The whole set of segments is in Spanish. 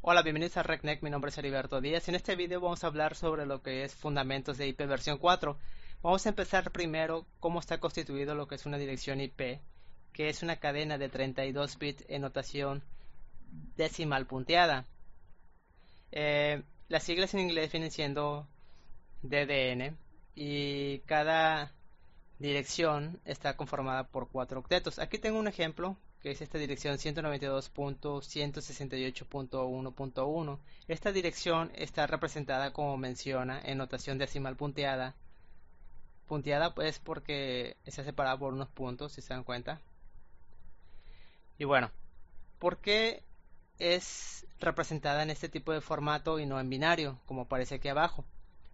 Hola, bienvenidos a RecNet, mi nombre es Heriberto Díaz. En este video vamos a hablar sobre lo que es fundamentos de IP versión 4. Vamos a empezar primero cómo está constituido lo que es una dirección IP, que es una cadena de 32 bits en notación decimal punteada. Las siglas en inglés vienen siendo DDN y cada dirección está conformada por 4 octetos. Aquí tengo un ejemplo que es esta dirección 192.168.1.1. Esta dirección está representada como menciona en notación decimal punteada. Punteada pues porque está separada por unos puntos, si se dan cuenta. Y bueno, ¿por qué es representada en este tipo de formato y no en binario, como aparece aquí abajo?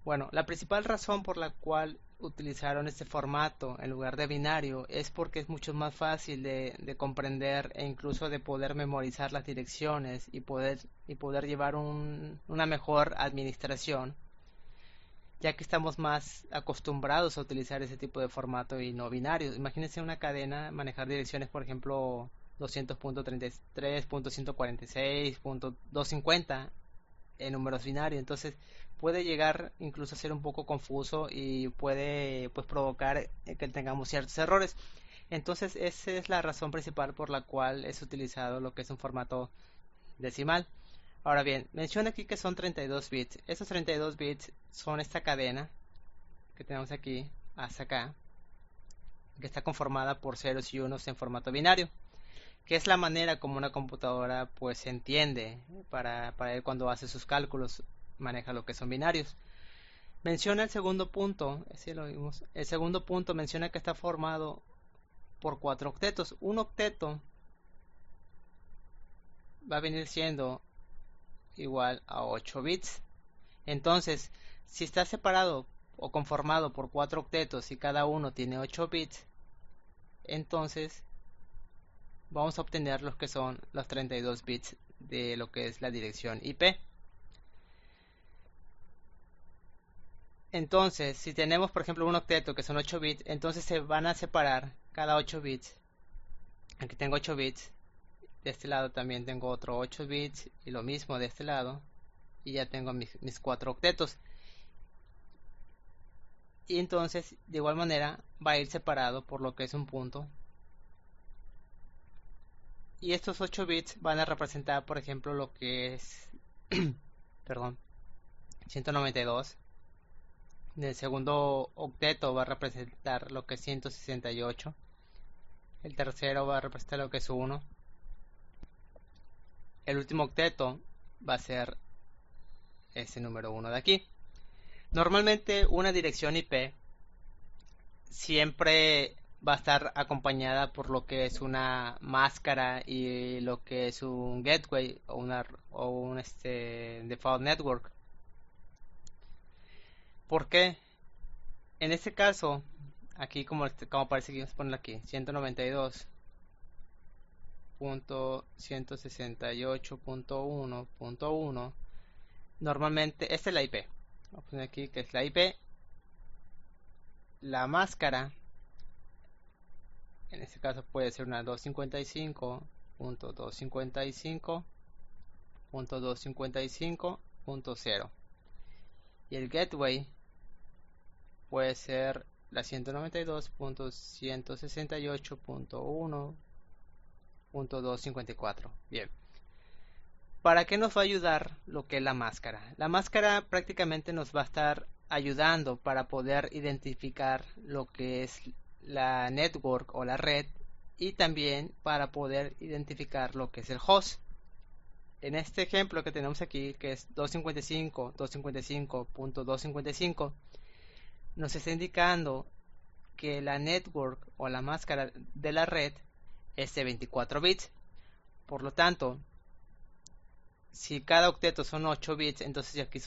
Bueno, la principal razón por la cual utilizaron este formato en lugar de binario es porque es mucho más fácil de comprender e incluso de poder memorizar las direcciones y poder llevar una mejor administración, ya que estamos más acostumbrados a utilizar ese tipo de formato y no binario. Imagínense una cadena, manejar direcciones, por ejemplo, 200.33.146.250 en números binarios, entonces puede llegar incluso a ser un poco confuso y puede pues provocar que tengamos ciertos errores. Entonces esa es la razón principal por la cual es utilizado lo que es un formato decimal. Ahora bien, menciona aquí que son 32 bits. Esos 32 bits son esta cadena que tenemos aquí hasta acá, que está conformada por ceros y unos en formato binario, que es la manera como una computadora pues entiende para él cuando hace sus cálculos, maneja lo que son binarios. Menciona el segundo punto, ese lo vimos. El segundo punto menciona que está formado por 4 octetos. Un octeto va a venir siendo igual a 8 bits. Entonces, si está separado o conformado por 4 octetos y cada uno tiene 8 bits, entonces vamos a obtener los que son los 32 bits de lo que es la dirección IP. Entonces, si tenemos por ejemplo un octeto que son 8 bits, entonces se van a separar cada 8 bits. Aquí tengo 8 bits, de este lado también tengo otro 8 bits y lo mismo de este lado, y ya tengo mis 4 octetos. Y entonces, de igual manera, va a ir separado por lo que es un punto. Y estos 8 bits van a representar, por ejemplo, lo que es, perdón, 192. El segundo octeto va a representar lo que es 168. El tercero va a representar lo que es 1. El último octeto va a ser ese número 1 de aquí. Normalmente una dirección IP siempre va a estar acompañada por lo que es una máscara y lo que es un gateway o un default network. ¿Por qué? En este caso, aquí como aparece aquí, vamos a ponerlo aquí, 192.168.1.1. Normalmente, esta es la IP. Vamos a poner aquí que es la IP. La máscara, en este caso puede ser una 255.255.255.0. Y el gateway puede ser la 192.168.1.254. Bien. ¿Para qué nos va a ayudar lo que es la máscara? La máscara prácticamente nos va a estar ayudando para poder identificar lo que es la network o la red y también para poder identificar lo que es el host. En este ejemplo que tenemos aquí, que es 255.255.255, nos está indicando que la network o la máscara de la red es de 24 bits. Por lo tanto, si cada octeto son 8 bits, entonces aquí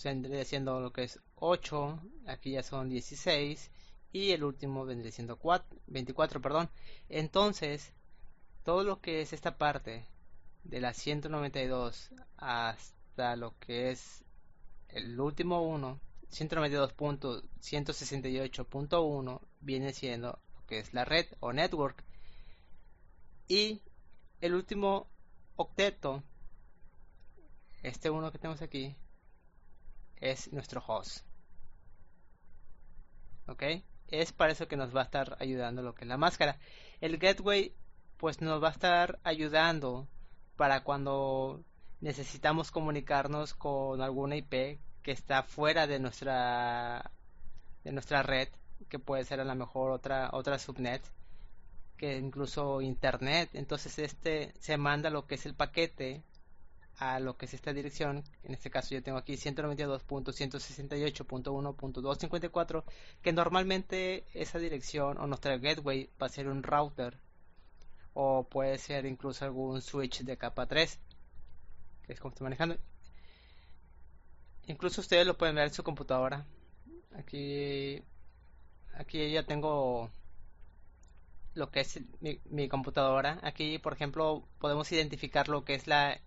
vendría siendo lo que es 8, aquí ya son 16 y el último vendría siendo 24, perdón. Entonces, todo lo que es esta parte de la 192 hasta lo que es el último 1, 192.168.1 viene siendo lo que es la red o network, y el último octeto este uno que tenemos aquí es nuestro host. ¿Ok? Es para eso que nos va a estar ayudando lo que es la máscara. El gateway pues nos va a estar ayudando para cuando necesitamos comunicarnos con alguna IP que está fuera de nuestra red, que puede ser a lo mejor otra subnet, que incluso internet. Entonces este se manda lo que es el paquete a lo que es esta dirección. En este caso yo tengo aquí 192.168.1.254, que normalmente esa dirección o nuestra gateway va a ser un router o puede ser incluso algún switch de capa 3, que es como estoy manejando. Incluso ustedes lo pueden ver en su computadora. Aquí ya tengo lo que es mi computadora. Aquí, por ejemplo, podemos identificar lo que es la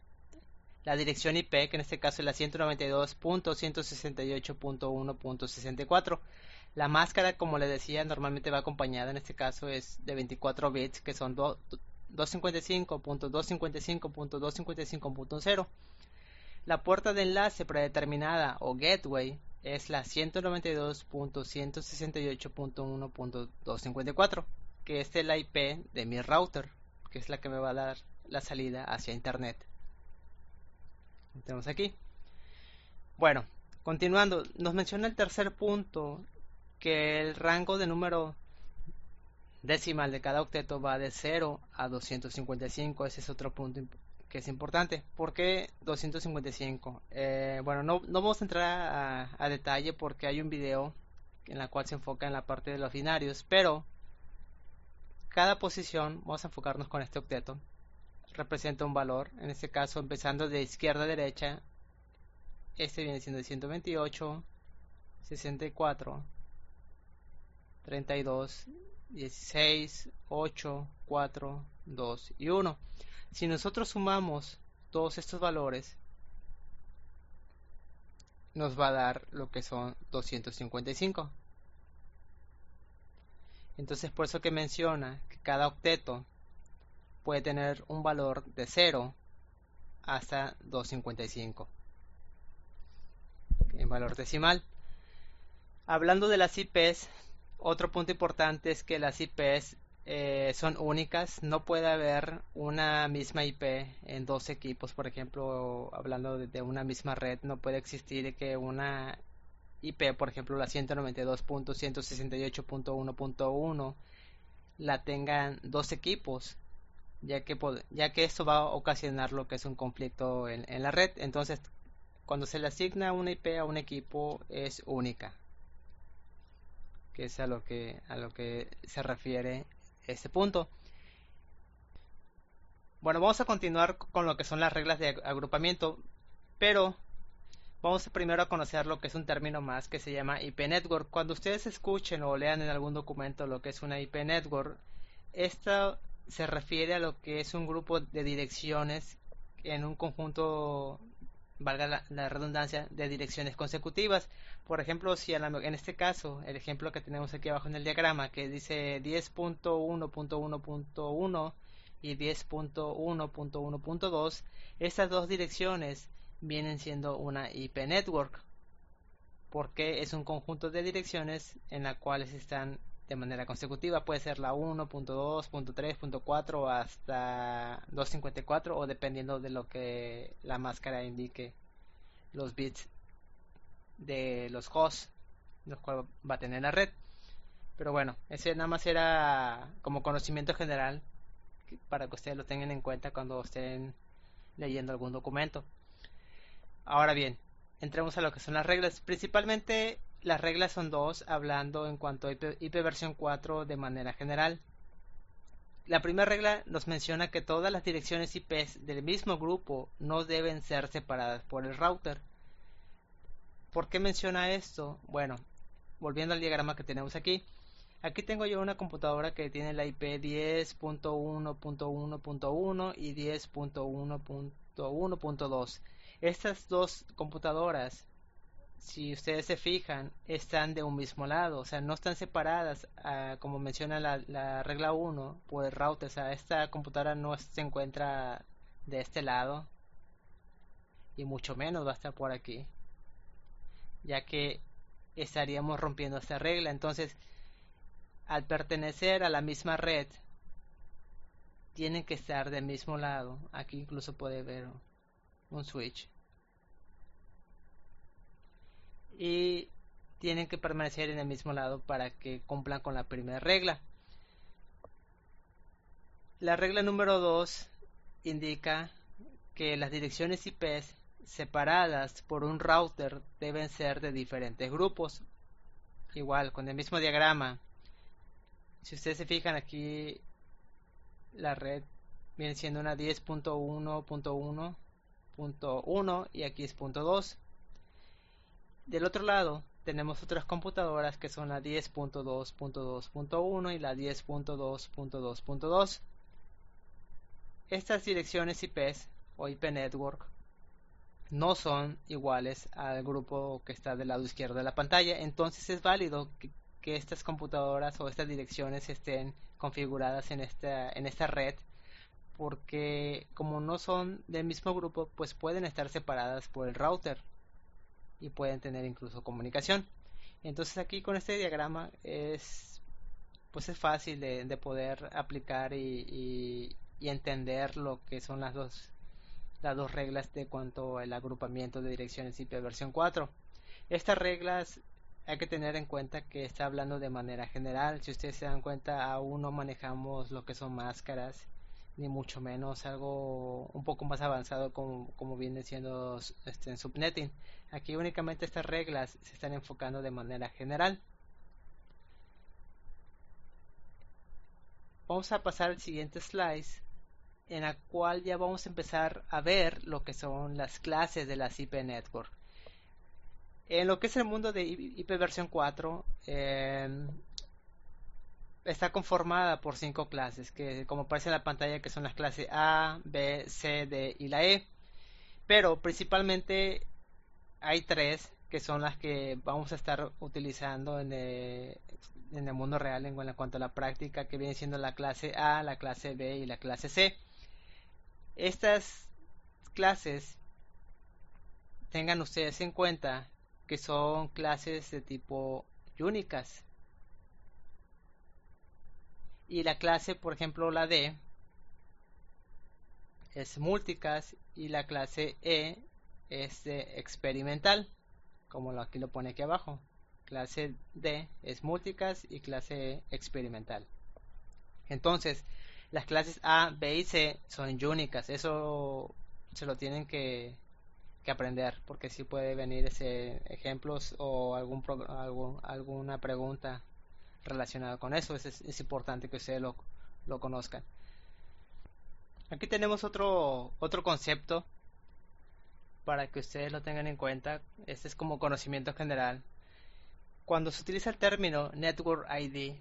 dirección IP, que en este caso es la 192.168.1.64. La máscara, como les decía, normalmente va acompañada, en este caso es de 24 bits, que son 255.255.255.0. La puerta de enlace predeterminada o gateway es la 192.168.1.254, que es la IP de mi router, que es la que me va a dar la salida hacia internet. Lo tenemos aquí. Bueno, continuando, nos menciona el tercer punto que el rango de número decimal de cada octeto va de 0 a 255. Ese es otro punto que es importante. ¿Por qué 255? Bueno, no vamos a entrar a detalle porque hay un video en la cual se enfoca en la parte de los binarios, pero cada posición, vamos a enfocarnos con este octeto, representa un valor. En este caso, empezando de izquierda a derecha, este viene siendo 128, 64, 32, 16, 8, 4, 2 y 1. Si nosotros sumamos todos estos valores, nos va a dar lo que son 255. Entonces, por eso que menciona que cada octeto puede tener un valor de 0 hasta 255 en valor decimal. Hablando de las IPs, otro punto importante es que las IPs son únicas. No puede haber una misma IP en dos equipos. Por ejemplo, hablando de una misma red, no puede existir que una IP, por ejemplo, la 192.168.1.1, la tengan dos equipos, ya que esto va a ocasionar lo que es un conflicto en la red. Entonces, cuando se le asigna una IP a un equipo, es única, que es a lo que se refiere este punto. Bueno, vamos a continuar con lo que son las reglas de agrupamiento, pero vamos primero a conocer lo que es un término más que se llama IP Network. Cuando ustedes escuchen o lean en algún documento lo que es una IP Network, esta se refiere a lo que es un grupo de direcciones en un conjunto, valga la redundancia, de direcciones consecutivas. Por ejemplo, si en este caso, el ejemplo que tenemos aquí abajo en el diagrama, que dice 10.1.1.1 y 10.1.1.2, estas dos direcciones vienen siendo una IP network, porque es un conjunto de direcciones en las cuales están de manera consecutiva. Puede ser la 1.2.3.4 hasta 254, o dependiendo de lo que la máscara indique, los bits de los hosts los cuales va a tener la red. Pero bueno, ese nada más era como conocimiento general para que ustedes lo tengan en cuenta cuando estén leyendo algún documento. Ahora bien, entremos a lo que son las reglas. Principalmente las reglas son dos, hablando en cuanto a IP versión 4 de manera general. La primera regla nos menciona que todas las direcciones IP del mismo grupo no deben ser separadas por el router. ¿Por qué menciona esto? Bueno, volviendo al diagrama que tenemos aquí. Aquí tengo yo una computadora que tiene la IP 10.1.1.1 y 10.1.1.2. Estas dos computadoras, si ustedes se fijan, están de un mismo lado, o sea, no están separadas, como menciona la regla 1 por el router. O sea, esta computadora no se encuentra de este lado y mucho menos va a estar por aquí, ya que estaríamos rompiendo esta regla. Entonces, al pertenecer a la misma red, tienen que estar del mismo lado. Aquí incluso puede ver un switch. Y tienen que permanecer en el mismo lado para que cumplan con la primera regla. La regla número 2 indica que las direcciones IP separadas por un router deben ser de diferentes grupos. Igual, con el mismo diagrama. Si ustedes se fijan aquí, la red viene siendo una 10.1.1.1 y aquí es .2. Del otro lado tenemos otras computadoras que son la 10.2.2.1 y la 10.2.2.2. Estas direcciones IP o IP Network no son iguales al grupo que está del lado izquierdo de la pantalla. Entonces es válido que estas computadoras o estas direcciones estén configuradas en esta red, porque como no son del mismo grupo, pues pueden estar separadas por el router y pueden tener incluso comunicación. Entonces aquí con este diagrama pues es fácil de poder aplicar y entender lo que son las dos reglas de cuanto al agrupamiento de direcciones IP versión 4. Estas reglas hay que tener en cuenta que está hablando de manera general. Si ustedes se dan cuenta, aún no manejamos lo que son máscaras, ni mucho menos algo un poco más avanzado como viene siendo en subnetting. Aquí únicamente estas reglas se están enfocando de manera general. Vamos a pasar al siguiente slide, en la cual ya vamos a empezar a ver lo que son las clases de las IP Network. En lo que es el mundo de IP versión 4, está conformada por 5 clases, que como aparece en la pantalla, que son las clases A, B, C, D y la E. Pero principalmente hay 3 que son las que vamos a estar utilizando en el mundo real en cuanto a la práctica, que viene siendo la clase A, la clase B y la clase C. Estas clases, tengan ustedes en cuenta que son clases de tipo Unicast. Y la clase, por ejemplo, la D es multicast y la clase E es de experimental, como aquí lo pone aquí abajo. Clase D es multicast y clase E experimental. Entonces, las clases A, B y C son únicas. Eso se lo tienen que aprender, porque si puede venir ejemplos o alguna pregunta relacionada con eso. Es importante que ustedes lo conozcan. Aquí tenemos otro concepto para que ustedes lo tengan en cuenta. Este es como conocimiento general. Cuando se utiliza el término Network ID,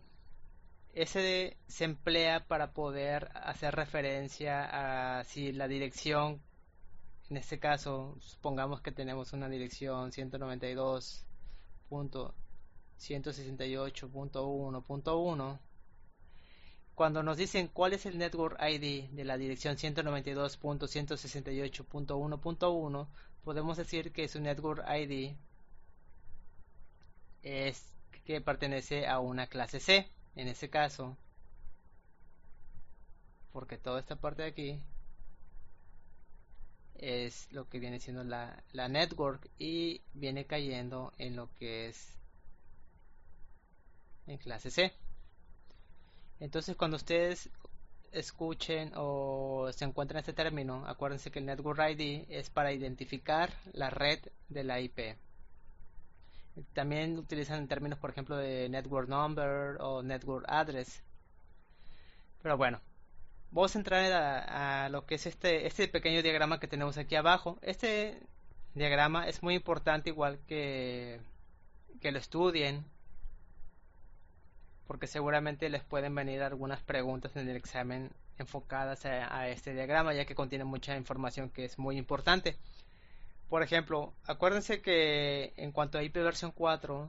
ese se emplea para poder hacer referencia a si la dirección, en este caso, supongamos que tenemos una dirección 192.168.1.1. Cuando nos dicen cuál es el Network ID de la dirección 192.168.1.1, podemos decir que su Network ID es que pertenece a una clase C, en ese caso, porque toda esta parte de aquí es lo que viene siendo la network y viene cayendo en lo que es en clase C. Entonces, cuando ustedes escuchen o se encuentren este término, acuérdense que el Network ID es para identificar la red de la IP. También utilizan términos, por ejemplo, de Network Number o Network Address. Pero bueno, vamos a entrar a lo que es este pequeño diagrama que tenemos aquí abajo. Este diagrama es muy importante, igual que lo estudien, porque seguramente les pueden venir algunas preguntas en el examen enfocadas a este diagrama, ya que contiene mucha información que es muy importante. Por ejemplo, acuérdense que en cuanto a IP versión 4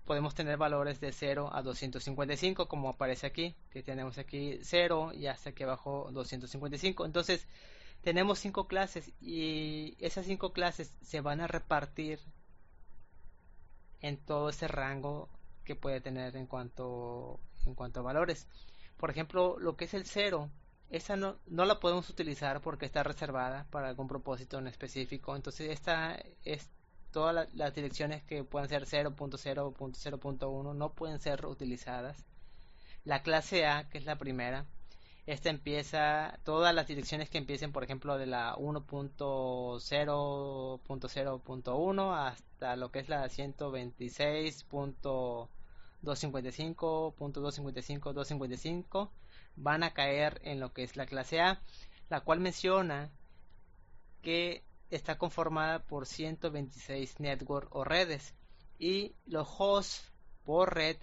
podemos tener valores de 0 a 255, como aparece aquí, que tenemos aquí 0 y hasta aquí abajo 255. Entonces, Tenemos 5 clases y esas 5 clases se van a repartir en todo ese rango que puede tener en cuanto a valores. Por ejemplo, lo que es el cero, esa no la podemos utilizar porque está reservada para algún propósito en específico. Entonces esta es todas las direcciones que puedan ser 0.0.0.1 no pueden ser utilizadas. La clase A, que es la primera, esta empieza, todas las direcciones que empiecen, por ejemplo, de la 1.0.0.1 hasta lo que es la 126.255.255.255, van a caer en lo que es la clase A, la cual menciona que está conformada por 126 network o redes y los hosts por red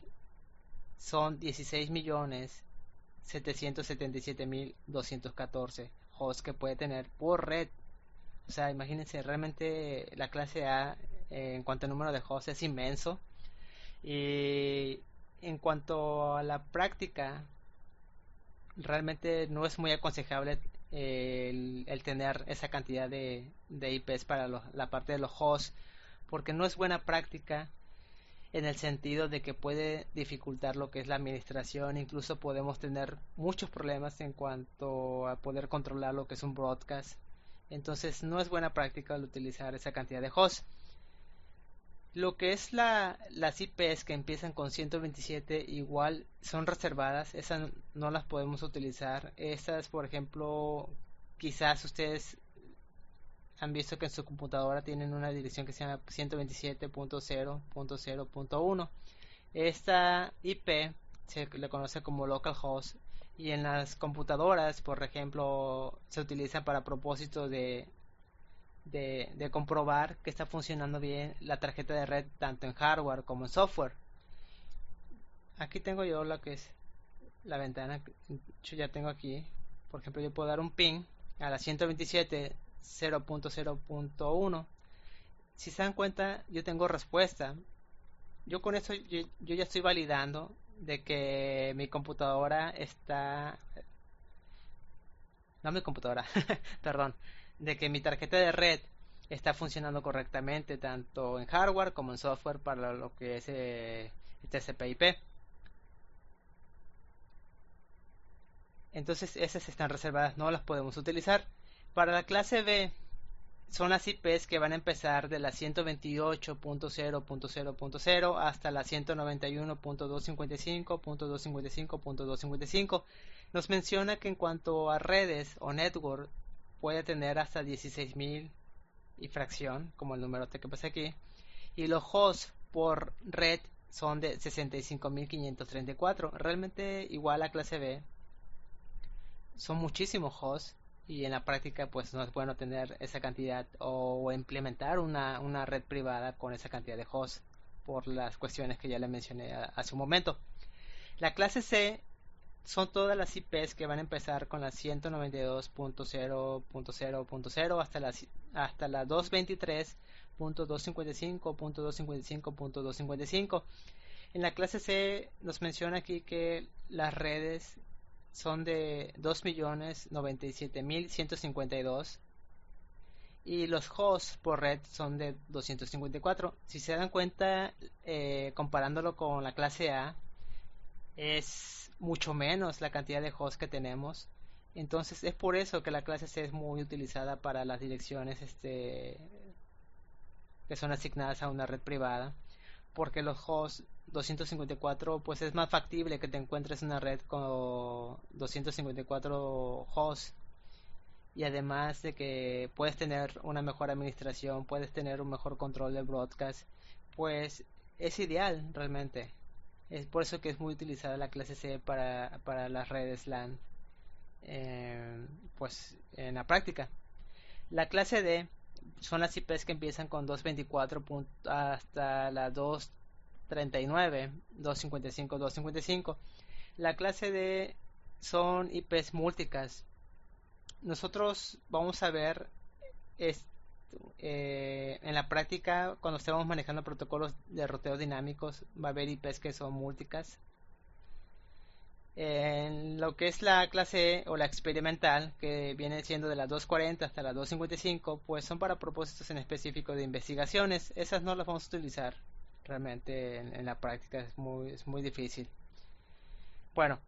son 16.777.214 hosts que puede tener por red. O sea, imagínense, realmente la clase A en cuanto a número de hosts es inmenso. Y en cuanto a la práctica, realmente no es muy aconsejable el tener esa cantidad de IPs para la parte de los hosts, porque no es buena práctica en el sentido de que puede dificultar lo que es la administración. Incluso podemos tener muchos problemas en cuanto a poder controlar lo que es un broadcast. Entonces no es buena práctica el utilizar esa cantidad de hosts. Lo que es las IPs que empiezan con 127 igual son reservadas, esas no las podemos utilizar. Estas, por ejemplo, quizás ustedes han visto que en su computadora tienen una dirección que se llama 127.0.0.1. Esta IP se le conoce como localhost y en las computadoras, por ejemplo, se utiliza para propósito de comprobar que está funcionando bien la tarjeta de red tanto en hardware como en software. Aquí tengo yo lo que es la ventana, yo ya tengo aquí, por ejemplo, yo puedo dar un ping a la 127.0.0.1. Si se dan cuenta, yo tengo respuesta. Yo con eso yo ya estoy validando de que mi computadora está, no mi computadora, perdón, de que mi tarjeta de red está funcionando correctamente tanto en hardware como en software para lo que es TCP/IP. Entonces esas están reservadas, no las podemos utilizar. Para la clase B son las IPs que van a empezar de la 128.0.0.0 hasta la 191.255.255.255. Nos menciona que en cuanto a redes o network puede tener hasta 16.000 y fracción, como el número que pasa aquí, y los hosts por red son de 65.534. Realmente igual a clase B, son muchísimos hosts y en la práctica pues no es bueno tener esa cantidad o implementar una red privada con esa cantidad de hosts por las cuestiones que ya le mencioné hace un momento. La clase C son todas las IPs que van a empezar con la 192.0.0.0 hasta la 223.255.255.255. En la clase C nos menciona aquí que las redes son de 2.097.152 y los hosts por red son de 254. Si se dan cuenta, comparándolo con la clase A, es mucho menos la cantidad de hosts que tenemos. Entonces es por eso que la clase C es muy utilizada para las direcciones que son asignadas a una red privada, porque los hosts 254 pues es más factible que te encuentres una red con 254 hosts, y además de que puedes tener una mejor administración, puedes tener un mejor control del broadcast, pues es ideal realmente. Es por eso que es muy utilizada la clase C para las redes LAN, pues en la práctica. La clase D son las IPs que empiezan con 224 hasta la 239, 255, 255. La clase D son IPs múlticas. Nosotros vamos a ver es, en la práctica, cuando estemos manejando protocolos de ruteo dinámicos, va a haber IPs que son múlticas. En lo que es la clase E o la experimental, que viene siendo de las 240 hasta las 255, pues son para propósitos en específico de investigaciones. Esas no las vamos a utilizar realmente en la práctica, es muy difícil. Bueno,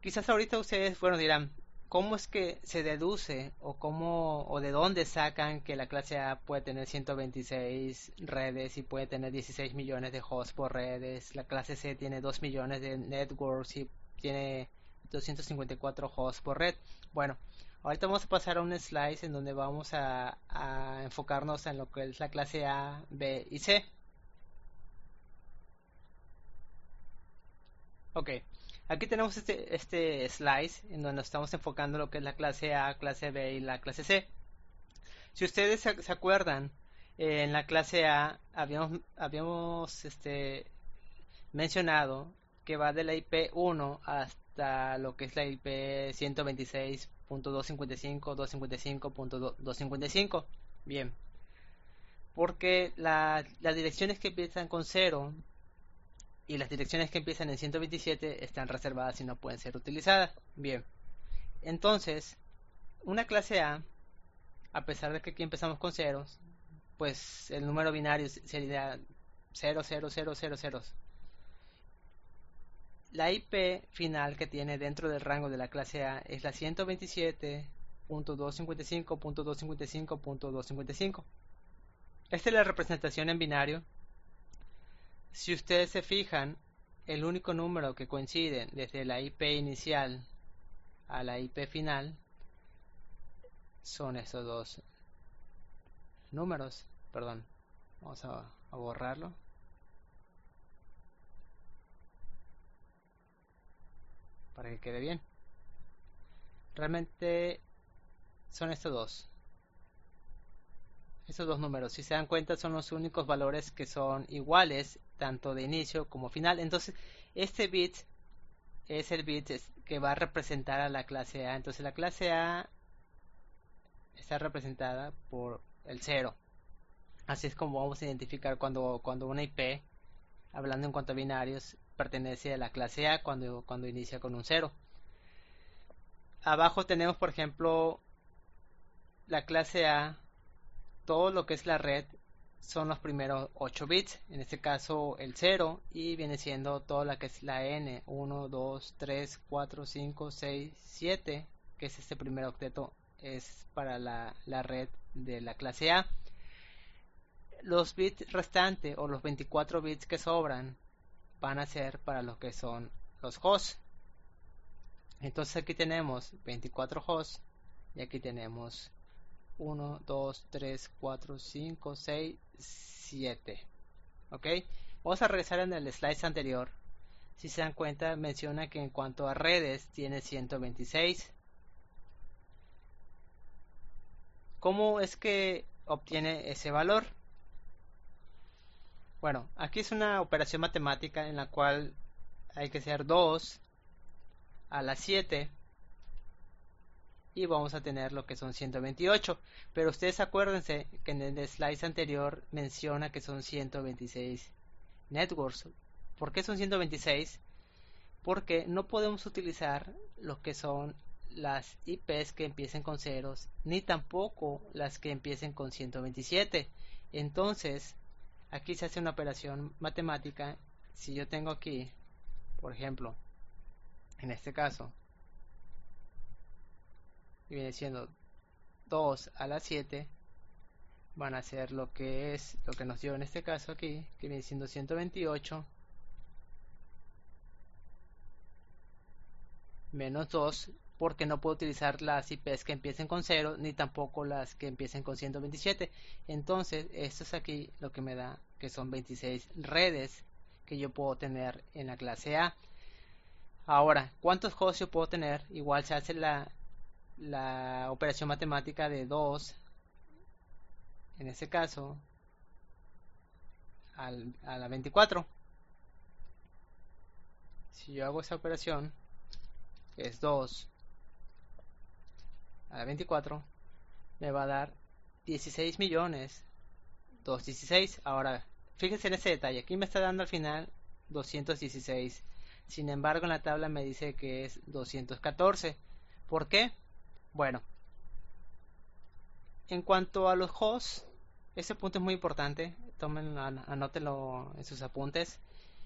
quizás ahorita ustedes, bueno, dirán, ¿cómo es que se deduce o cómo o de dónde sacan que la clase A puede tener 126 redes y puede tener 16 millones de hosts por redes? La clase C tiene 2 millones de networks y tiene 254 hosts por red. Bueno, ahorita vamos a pasar a un slide en donde vamos a enfocarnos en lo que es la clase A, B y C. Ok, aquí tenemos este slice en donde nos estamos enfocando lo que es la clase A, clase B y la clase C. Si ustedes se acuerdan, en la clase A habíamos mencionado que va de la IP 1 hasta lo que es la IP 126.255, 255.255. Bien, porque las direcciones que empiezan con 0 y las direcciones que empiezan en 127 están reservadas y no pueden ser utilizadas. Bien, entonces, una clase a pesar de que aquí empezamos con ceros, pues el número binario sería 00000. La IP final que tiene dentro del rango de la clase A es la 127.255.255.255. Esta es la representación en binario. Si ustedes se fijan, el único número que coincide desde la IP inicial a la IP final son estos dos números. Perdón, vamos a borrarlo para que quede bien. Realmente son estos dos números. Si se dan cuenta, son los únicos valores que son iguales tanto de inicio como final. Entonces este bit es el bit que va a representar a la clase A. Entonces la clase A está representada por el 0. Así es como vamos a identificar cuando una IP, hablando en cuanto a binarios, pertenece a la clase A cuando inicia con un 0. Abajo tenemos, por ejemplo, la clase A. Todo lo que es la red son los primeros 8 bits, en este caso el 0, y viene siendo toda la que es la N, 1, 2, 3, 4, 5, 6, 7, que es este primer octeto, es para la red de la clase A. Los bits restantes o los 24 bits que sobran van a ser para lo que son los hosts. Entonces aquí tenemos 24 hosts y aquí tenemos 1, 2, 3, 4, 5, 6, 7. ¿Ok? Vamos a regresar en el slide anterior. Si se dan cuenta, menciona que en cuanto a redes tiene 126. ¿Cómo es que obtiene ese valor? Bueno, aquí es una operación matemática en la cual hay que hacer 2 a la 7 y vamos a tener lo que son 128. Pero ustedes acuérdense que en el slide anterior menciona que son 126 networks. ¿Por qué son 126? Porque no podemos utilizar lo que son las IPs que empiecen con ceros, ni tampoco las que empiecen con 127. Entonces, aquí se hace una operación matemática. Si yo tengo aquí, por ejemplo, en este caso, viene siendo 2 a la 7, van a ser lo que es lo que nos dio en este caso aquí, que viene siendo 128 menos 2, porque no puedo utilizar las IPs que empiecen con 0 ni tampoco las que empiecen con 127. Entonces esto es aquí lo que me da que son 26 redes que yo puedo tener en la clase A. Ahora, ¿cuántos hosts yo puedo tener? Igual se hace la operación matemática de 2, en este caso a la 24. Si yo hago esa operación, que es 2 a la 24, me va a dar 16 millones 216. Ahora, fíjense en ese detalle. Aquí me está dando al final 216. Sin embargo, en la tabla me dice que es 214. ¿Por qué? Bueno, en cuanto a los hosts, ese punto es muy importante. Anótenlo en sus apuntes.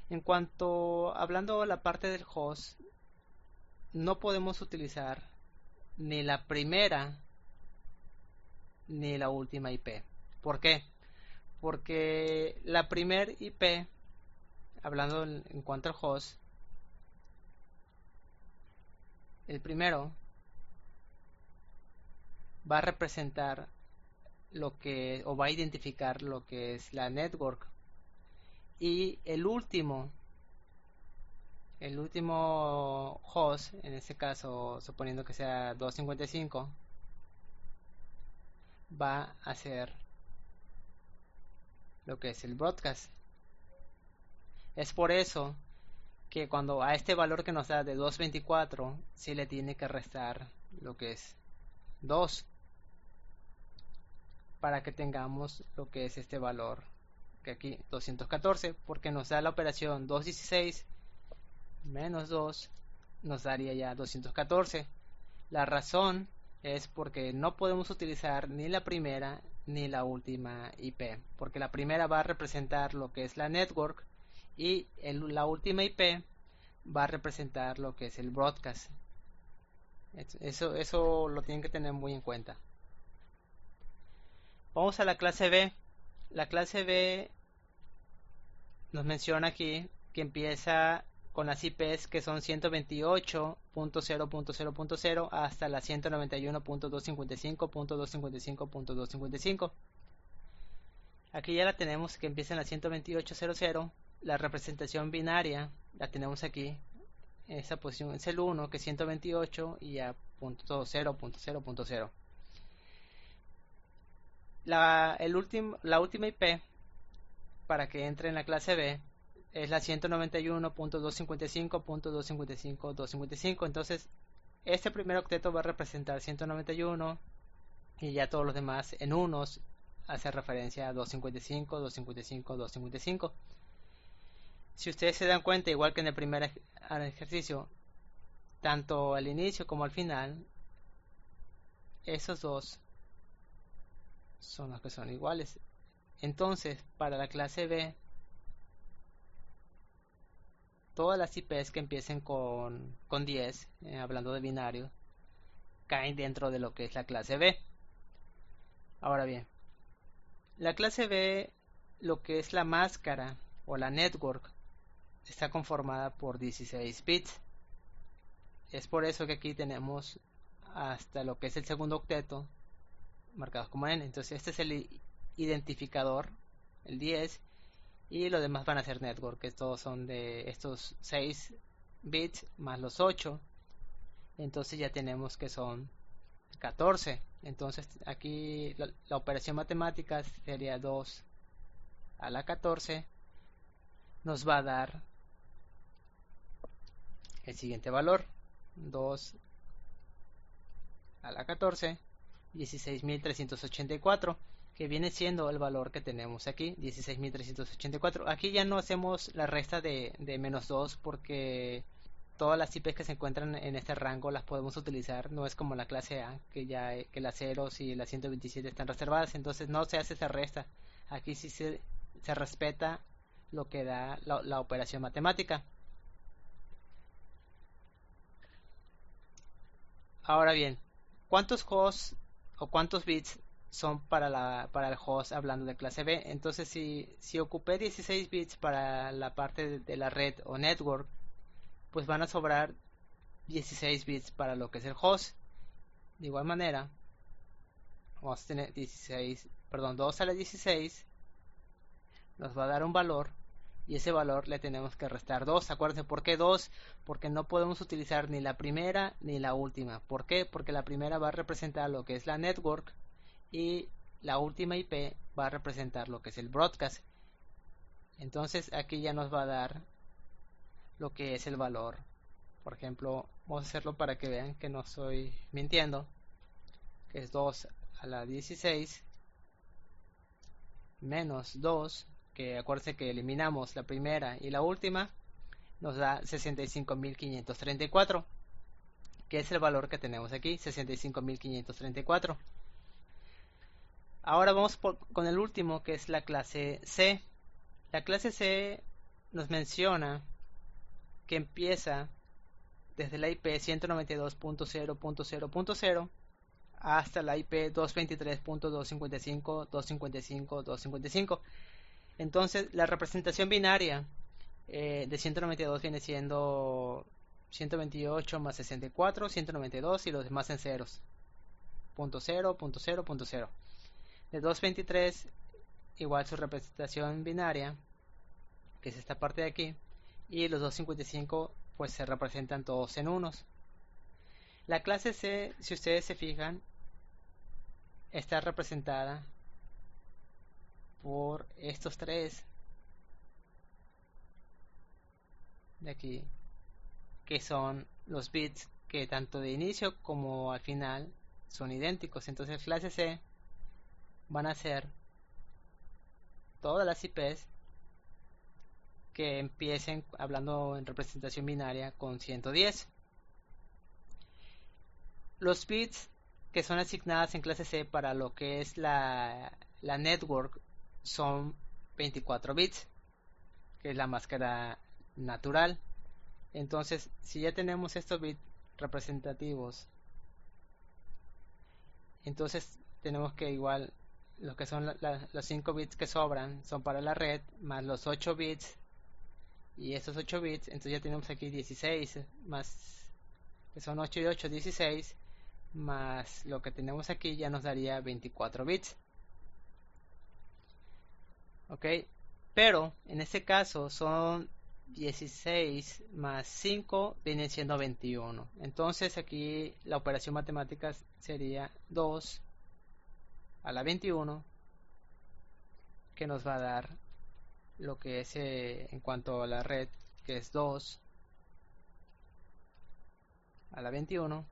En cuanto, hablando de la parte del host, no podemos utilizar ni la primera ni la última IP. ¿Por qué? Porque la primer IP, hablando en cuanto al host, el primero va a representar lo que, o va a identificar lo que es la network, y el último host, en este caso suponiendo que sea 255, va a ser lo que es el broadcast. Es por eso que cuando a este valor que nos da de 224 sí le tiene que restar lo que es 2 para que tengamos lo que es este valor que aquí 214, porque nos da la operación 216 menos 2 nos daría ya 214. La razón es porque no podemos utilizar ni la primera ni la última IP, porque la primera va a representar lo que es la network y la última IP va a representar lo que es el broadcast. Eso lo tienen que tener muy en cuenta. Vamos a la clase B. La clase B nos menciona aquí que empieza con las IPs que son 128.0.0.0 hasta la 191.255.255.255. Aquí ya la tenemos que empieza en la 128.00. La representación binaria la tenemos aquí. Esa posición es el 1, que es 128, y ya .0.0.0. La última IP para que entre en la clase B es la 191.255.255.255. Entonces, este primer octeto va a representar 191 y ya todos los demás en unos hace referencia a 255, 255, 255. Si ustedes se dan cuenta, igual que en el primer ejercicio, tanto al inicio como al final, esos dos son los que son iguales. Entonces, para la clase B, todas las IPs que empiecen con 10, hablando de binario, caen dentro de lo que es la clase B. Ahora bien, la clase B, lo que es la máscara o la network, está conformada por 16 bits. Es por eso que aquí tenemos hasta lo que es el segundo octeto marcados como N. Entonces este es el identificador, el 10, y los demás van a ser network, que todos son de estos 6 bits más los 8. Entonces ya tenemos que son 14. Entonces aquí la operación matemática sería 2 a la 14, nos va a dar el siguiente valor: 2 a la 14, 16.384, que viene siendo el valor que tenemos aquí, 16.384. Aquí ya no hacemos la resta de menos 2, porque todas las IPs que se encuentran en este rango las podemos utilizar. No es como la clase A, que las ceros y las 127 están reservadas, entonces no se hace esa resta. Aquí sí se respeta lo que da la operación matemática. Ahora bien, ¿cuántos hosts o cuántos bits son para el host hablando de clase B? Entonces, si ocupé 16 bits para la parte de la red o network, pues van a sobrar 16 bits para lo que es el host. De igual manera, vamos a tener 2 a la 16 nos va a dar un valor, y ese valor le tenemos que restar 2. Acuérdense, ¿por qué 2? Porque no podemos utilizar ni la primera ni la última. ¿Por qué? Porque la primera va a representar lo que es la network y la última IP va a representar lo que es el broadcast. Entonces aquí ya nos va a dar lo que es el valor. Por ejemplo, vamos a hacerlo para que vean que no estoy mintiendo, que es 2 a la 16 menos 2, que acuérdense que eliminamos la primera y la última, nos da 65.534, que es el valor que tenemos aquí, 65.534. Ahora vamos con el último, que es la clase C. La clase C nos menciona que empieza desde la IP 192.0.0.0 hasta la IP 223.255.255.255. Entonces la representación binaria de 192 viene siendo 128 más 64, 192 y los demás en ceros. Punto 0, punto 0, punto 0. De 223 igual su representación binaria, que es esta parte de aquí, y los 255 pues se representan todos en unos. La clase C, si ustedes se fijan, está representada por estos tres de aquí, que son los bits que tanto de inicio como al final son idénticos. Entonces clase C van a ser todas las IPs que empiecen, hablando en representación binaria, con 110. Los bits que son asignadas en clase C para lo que es la network son 24 bits, que es la máscara natural. Entonces, si ya tenemos estos bits representativos, entonces tenemos que igual lo que son los 5 bits que sobran son para la red, más los 8 bits y estos 8 bits, entonces ya tenemos aquí 16 más, que son 8 y 8, 16, más lo que tenemos aquí ya nos daría 24 bits. Ok, pero en este caso son 16 más 5 vienen siendo 21. Entonces aquí la operación matemática sería 2 a la 21, que nos va a dar lo que es en cuanto a la red, que es 2 a la 21,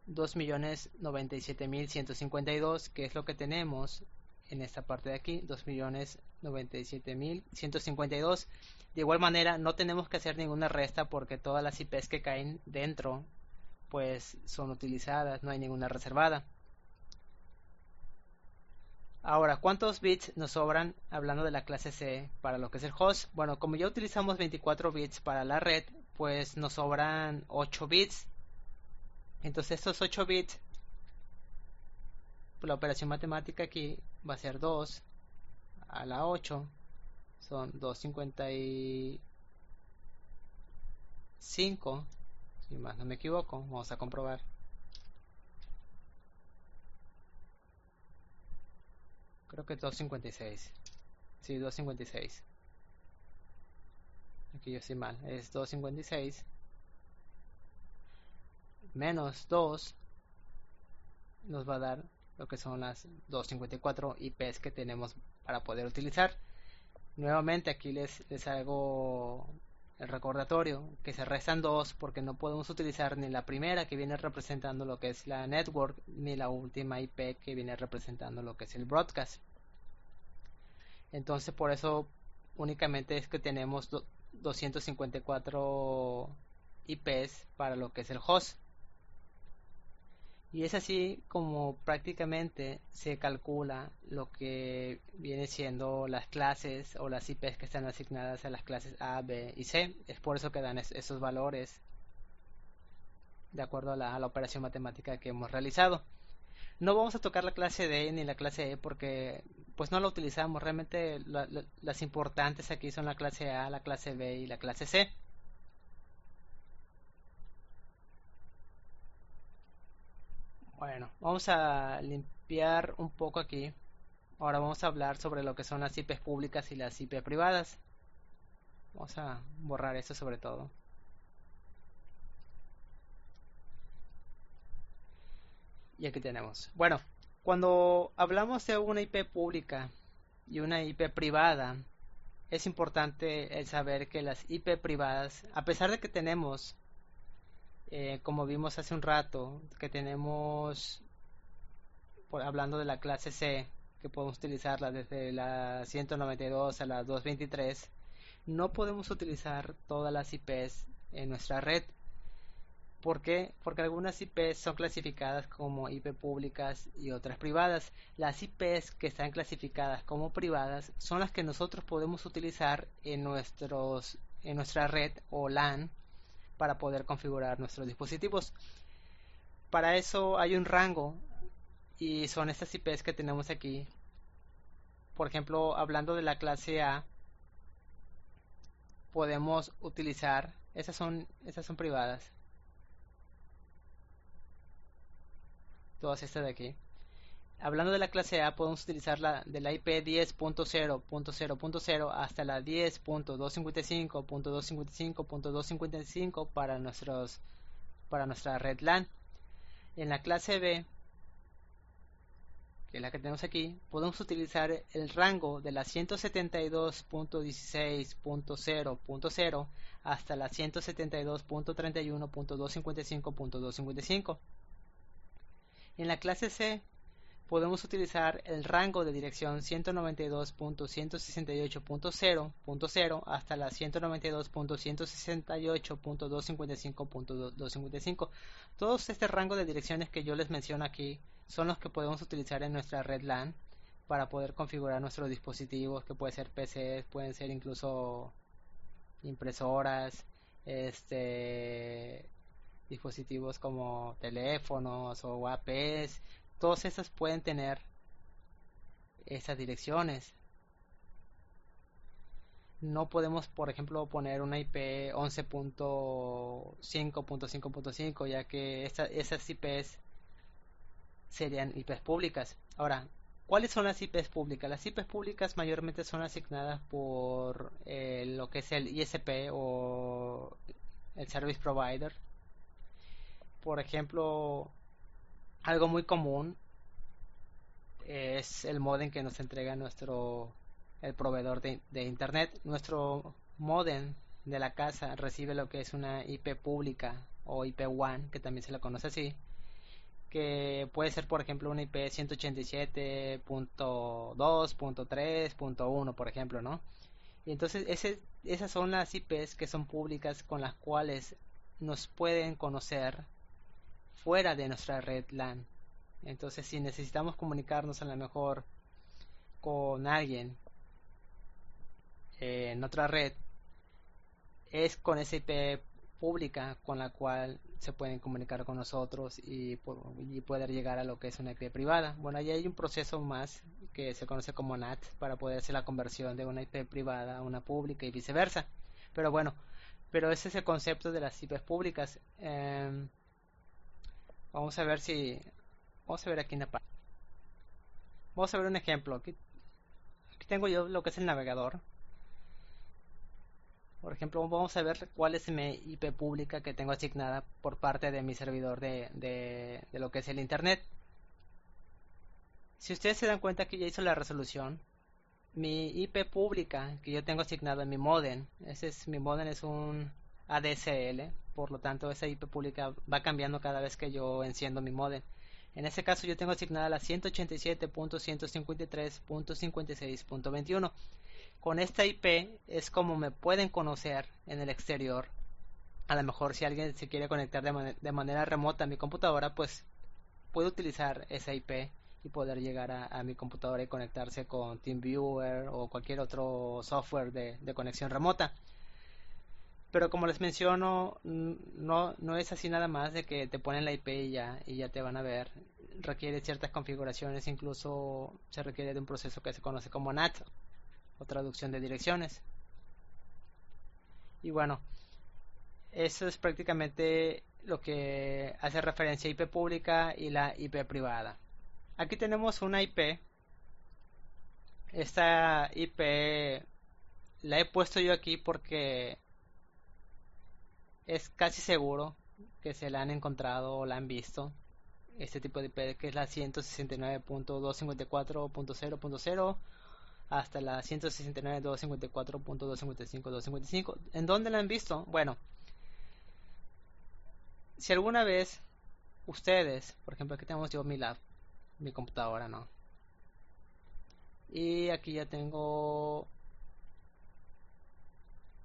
2.097.152, que es lo que tenemos en esta parte de aquí, 2.097.152. De igual manera, no tenemos que hacer ninguna resta porque todas las IPs que caen dentro pues son utilizadas, no hay ninguna reservada. Ahora, ¿cuántos bits nos sobran hablando de la clase C para lo que es el host? Bueno, como ya utilizamos 24 bits para la red, pues nos sobran 8 bits. Entonces estos 8 bits, la operación matemática aquí va a ser 2 a la 8, son 255, si más no me equivoco, vamos a comprobar. Creo que es 256. Sí, 256. Aquí yo estoy mal. Es 256 menos 2 nos va a dar lo que son las 254 IPs que tenemos para poder utilizar. Nuevamente aquí les hago el recordatorio que se restan 2 porque no podemos utilizar ni la primera que viene representando lo que es la network ni la última IP que viene representando lo que es el broadcast. Entonces por eso únicamente es que tenemos 254 IPs para lo que es el host. Y es así como prácticamente se calcula lo que viene siendo las clases o las IPs que están asignadas a las clases A, B y C. Es por eso que dan esos valores de acuerdo a la operación matemática que hemos realizado. No vamos a tocar la clase D ni la clase E porque pues no la utilizamos. Realmente las importantes aquí son la clase A, la clase B y la clase C. Bueno, vamos a limpiar un poco aquí. Ahora vamos a hablar sobre lo que son las IPs públicas y las IP privadas. Vamos a borrar eso sobre todo. Y aquí tenemos. Bueno, cuando hablamos de una IP pública y una IP privada, es importante el saber que las IP privadas, a pesar de que tenemos, como vimos hace un rato, que tenemos, hablando de la clase C, que podemos utilizarla desde la 192 a la 223, No podemos utilizar todas las IPs en nuestra red. ¿Por qué? Porque algunas IPs son clasificadas como IP públicas y otras privadas. Las IPs que están clasificadas como privadas son las que nosotros podemos utilizar en nuestra red o LAN para poder configurar nuestros dispositivos. Para eso hay un rango y son estas IPs que tenemos aquí. Por ejemplo, hablando de la clase A, podemos utilizar, esas son privadas, todas estas de aquí. Hablando de la clase A, podemos utilizar de la IP 10.0.0.0 hasta la 10.255.255.255 para nuestra red LAN. En la clase B, que es la que tenemos aquí, podemos utilizar el rango de la 172.16.0.0 hasta la 172.31.255.255. En la clase C podemos utilizar el rango de dirección 192.168.0.0 hasta la 192.168.255.255. Todos este rango de direcciones que yo les menciono aquí son los que podemos utilizar en nuestra red LAN para poder configurar nuestros dispositivos, que pueden ser PCs, pueden ser incluso impresoras, dispositivos como teléfonos o APs. Todos estos pueden tener esas direcciones. No podemos, por ejemplo, poner una IP 11.5.5.5, ya que esas IPs serían IPs públicas. Ahora, ¿cuáles son las IPs públicas? Las IPs públicas mayormente son asignadas por lo que es el ISP o el Service Provider. Por ejemplo, algo muy común es el modem que nos entrega el proveedor de internet. Nuestro modem de la casa recibe lo que es una IP pública o IP WAN, que también se la conoce así, que puede ser por ejemplo una IP 187.2.3.1, por ejemplo, ¿no? Y entonces esas son las IPs que son públicas, con las cuales nos pueden conocer fuera de nuestra red LAN. Entonces, si necesitamos comunicarnos a lo mejor con alguien en otra red, es con esa IP pública con la cual se pueden comunicar con nosotros y poder llegar a lo que es una IP privada. Bueno, ahí hay un proceso más que se conoce como NAT para poder hacer la conversión de una IP privada a una pública y viceversa. Pero bueno, ese es el concepto de las IPs públicas. Vamos a ver vamos a ver aquí en la página. Vamos a ver un ejemplo. Aquí tengo yo lo que es el navegador. Por ejemplo, vamos a ver cuál es mi IP pública que tengo asignada por parte de mi servidor de lo que es el internet. Si ustedes se dan cuenta que ya hizo la resolución, mi IP pública que yo tengo asignado en mi modem, mi modem es un ADSL, por lo tanto esa IP pública va cambiando cada vez que yo enciendo mi modem. En este caso yo tengo asignada la 187.153.56.21. Con esta IP es como me pueden conocer en el exterior. A lo mejor si alguien se quiere conectar de manera remota a mi computadora, pues puede utilizar esa IP y poder llegar a mi computadora y conectarse con TeamViewer o cualquier otro software de conexión remota. Pero como les menciono, no es así nada más de que te ponen la IP y ya te van a ver. Requiere ciertas configuraciones, incluso se requiere de un proceso que se conoce como NAT o traducción de direcciones. Y bueno, eso es prácticamente lo que hace referencia a IP pública y la IP privada. Aquí tenemos una IP. Esta IP la he puesto yo aquí porque es casi seguro que se la han encontrado o la han visto. Este tipo de IP que es la 169.254.0.0 hasta la 169.254.255.255. ¿En dónde la han visto? Bueno, si alguna vez ustedes, por ejemplo, aquí tenemos yo mi computadora, ¿no? Y aquí ya tengo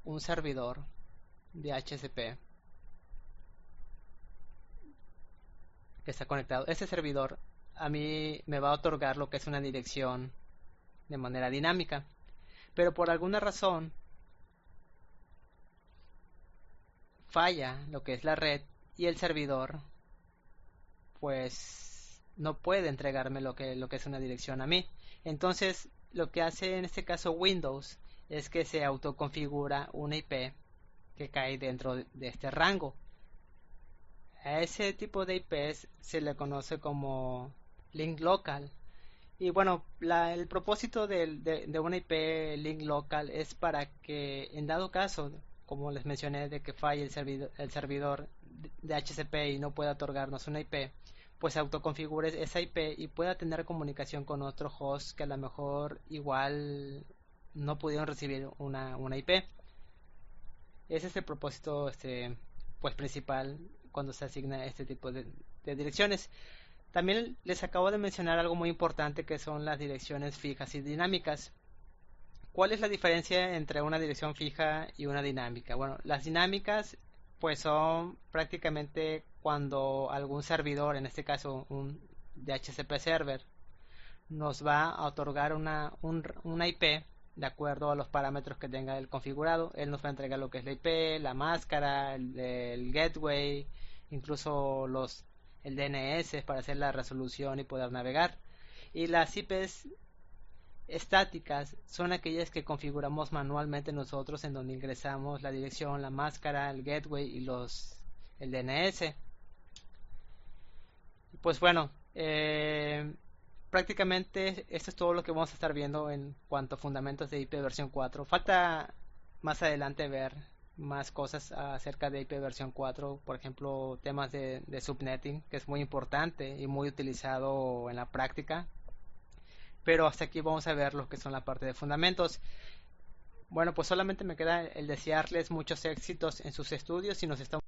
un servidor de HCP que está conectado. Ese servidor a mí me va a otorgar lo que es una dirección de manera dinámica, pero por alguna razón falla lo que es la red y el servidor pues no puede entregarme lo que es una dirección a mí. Entonces lo que hace en este caso Windows es que se autoconfigura una IP que cae dentro de este rango. A ese tipo de IPs se le conoce como link local. Y bueno, el propósito de una IP link local es para que en dado caso, como les mencioné, de que falle el servidor de HCP y no pueda otorgarnos una IP, pues autoconfigure esa IP y pueda tener comunicación con otro host que a lo mejor igual no pudieron recibir una IP. Ese es el propósito pues principal cuando se asigna este tipo de direcciones. También les acabo de mencionar algo muy importante que son las direcciones fijas y dinámicas. ¿Cuál es la diferencia entre una dirección fija y una dinámica? Bueno, las dinámicas pues son prácticamente cuando algún servidor, en este caso un DHCP server, nos va a otorgar una IP de acuerdo a los parámetros que tenga el configurado. Él nos va a entregar lo que es la IP, la máscara, el gateway, incluso el DNS para hacer la resolución y poder navegar. Y las IPs estáticas son aquellas que configuramos manualmente nosotros, en donde ingresamos la dirección, la máscara, el gateway y el DNS. Pues bueno, prácticamente esto es todo lo que vamos a estar viendo en cuanto a fundamentos de IP versión 4. Falta más adelante ver más cosas acerca de IP versión 4, por ejemplo, temas de subnetting, que es muy importante y muy utilizado en la práctica. Pero hasta aquí vamos a ver lo que son la parte de fundamentos. Bueno, pues solamente me queda el desearles muchos éxitos en sus estudios y nos estamos